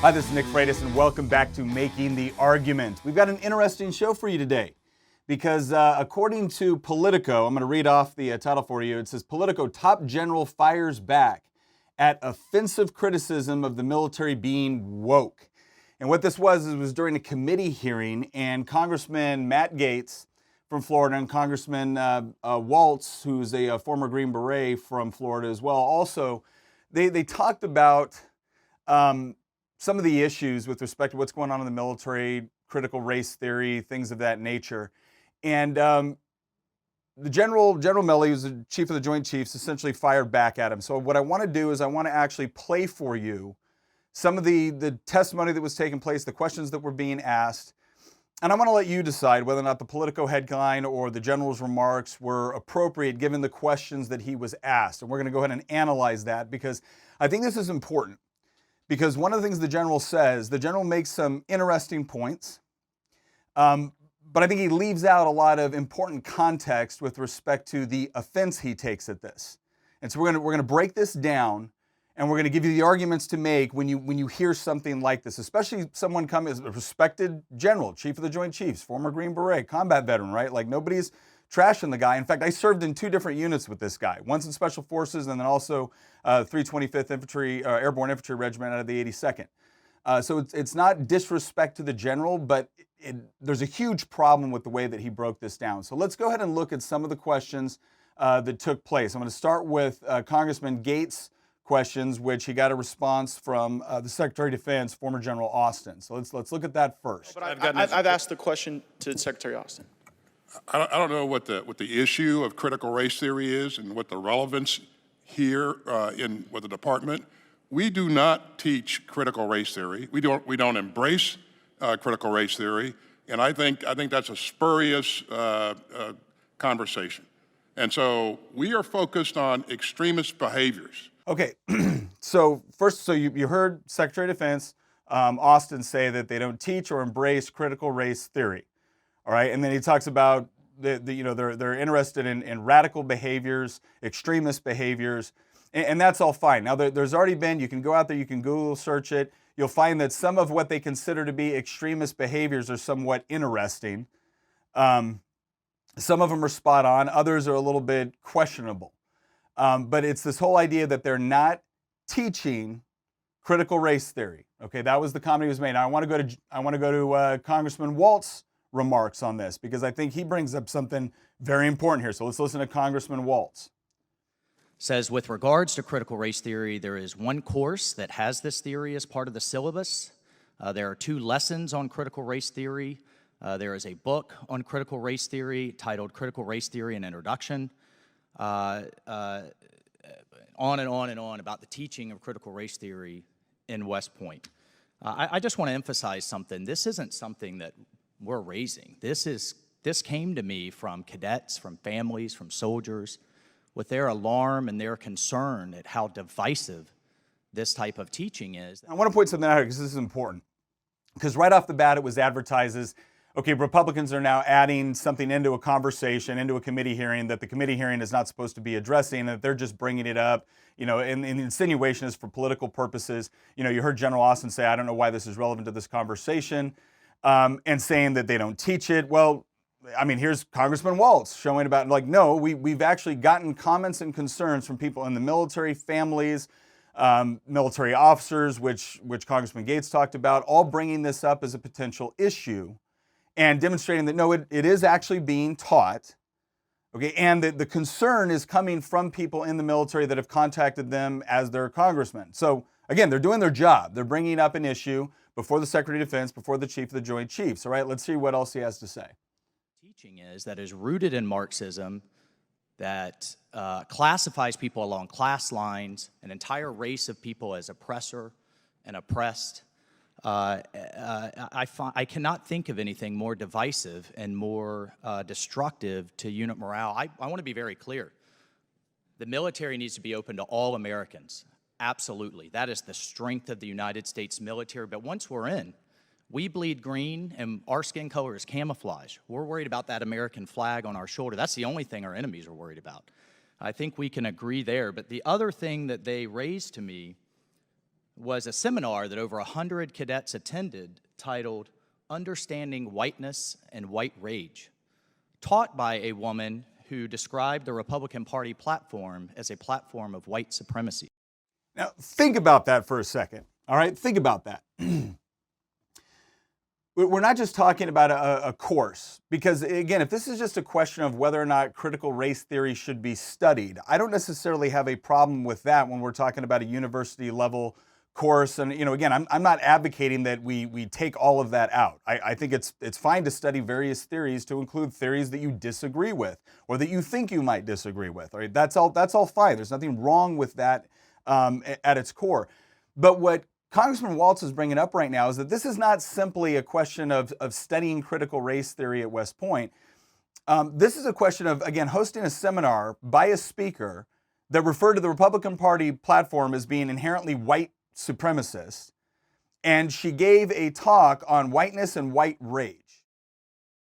Hi, this is Nick Freitas, and welcome back to Making the Argument. We've got an interesting show for you today because according to Politico, I'm going to read off the title for you. It says, Politico top general fires back at offensive criticism of the military being woke. And what this was during a committee hearing, and Congressman Matt Gaetz from Florida and Congressman Waltz, who's a former Green Beret from Florida as well, also, they talked about some of the issues with respect to what's going on in the military, critical race theory, things of that nature. And the General Milley, who's the chief of the Joint Chiefs, essentially fired back at him. So what I want to do is I want to actually play for you some of the testimony that was taking place, the questions that were being asked. And I want to let you decide whether or not the Politico headline or the General's remarks were appropriate given the questions that he was asked. And we're going to go ahead and analyze that because I think this is important. Because one of the things the General says, the General makes some interesting points, but I think he leaves out a lot of important context with respect to the offense he takes at this. And so we're gonna break this down, and we're gonna give you the arguments to make when you hear something like this, especially someone coming as a respected general, chief of the Joint Chiefs, former Green Beret, combat veteran, right? Like nobody's trashing the guy. In fact, I served in two different units with this guy, once in Special Forces and then also 325th Infantry, Airborne Infantry Regiment out of the 82nd. So it's not disrespect to the general, but there's a huge problem with the way that he broke this down. So let's go ahead and look at some of the questions that took place. I'm going to start with Congressman Gaetz' questions, which he got a response from the Secretary of Defense, former General Austin. So let's look at that first. But I've asked the question to Secretary Austin. I don't know what the issue of critical race theory is and what the relevance here with the department. We do not teach critical race theory. We don't embrace critical race theory, and I think that's a spurious conversation. And so we are focused on extremist behaviors. Okay, so first, you heard Secretary of Defense Austin say that they don't teach or embrace critical race theory. All right, and then he talks about they're interested in radical behaviors, extremist behaviors, and that's all fine. Now there's already been, you can go out there, you can Google search it, you'll find that some of what they consider to be extremist behaviors are somewhat interesting. Some of them are spot on, others are a little bit questionable. But it's this whole idea that they're not teaching critical race theory. Okay, that was the comment he was made. Now I want to go to Congressman Waltz remarks on this because I think he brings up something very important here. So let's listen to Congressman Waltz. Says, with regards to critical race theory, there is one course that has this theory as part of the syllabus. There are 2 lessons on critical race theory. There is a book on critical race theory titled Critical Race Theory and Introduction. On and on and on about the teaching of critical race theory in West Point. I just want to emphasize something. This isn't something that we're raising. This came to me from cadets, from families, from soldiers, with their alarm and their concern at how divisive this type of teaching is. I want to point something out here because this is important. Because right off the bat, it was advertised as, okay, Republicans are now adding something into a conversation, into a committee hearing that the committee hearing is not supposed to be addressing, and that they're just bringing it up, and the insinuation is for political purposes. You heard General Austin say, I don't know why this is relevant to this conversation, and saying that they don't teach it. Well, I mean, here's Congressman Waltz showing about, no, we've actually gotten comments and concerns from people in the military, families, military officers, which Congressman Gaetz talked about, all bringing this up as a potential issue and demonstrating that, no, it is actually being taught, okay, and that the concern is coming from people in the military that have contacted them as their congressmen. So, again, they're doing their job. They're bringing up an issue before the Secretary of Defense, before the Chief of the Joint Chiefs. All right, let's see what else he has to say. Teaching is rooted in Marxism, that classifies people along class lines, an entire race of people as oppressor and oppressed. I cannot think of anything more divisive and more destructive to unit morale. I want to be very clear. The military needs to be open to all Americans. Absolutely. That is the strength of the United States military. But once we're in, We bleed green, and our skin color is camouflage. We're worried about that American flag on our shoulder. That's the only thing our enemies are worried about. I think we can agree there. But the other thing that they raised to me was a seminar that over 100 cadets attended titled Understanding Whiteness and White Rage, taught by a woman who described the Republican Party platform as a platform of white supremacy. Now, think about that for a second, all right? Think about that. We're not just talking about a course, because again, if this is just a question of whether or not critical race theory should be studied, I don't necessarily have a problem with that when we're talking about a university level course. And again, I'm not advocating that we take all of that out. I think it's fine to study various theories, to include theories that you disagree with or that you think you might disagree with. All right, that's all fine. There's nothing wrong with that at its core. But what Congressman Waltz is bringing up right now is that this is not simply a question of studying critical race theory at West Point. This is a question of, again, hosting a seminar by a speaker that referred to the Republican Party platform as being inherently white supremacist. And she gave a talk on whiteness and white rage.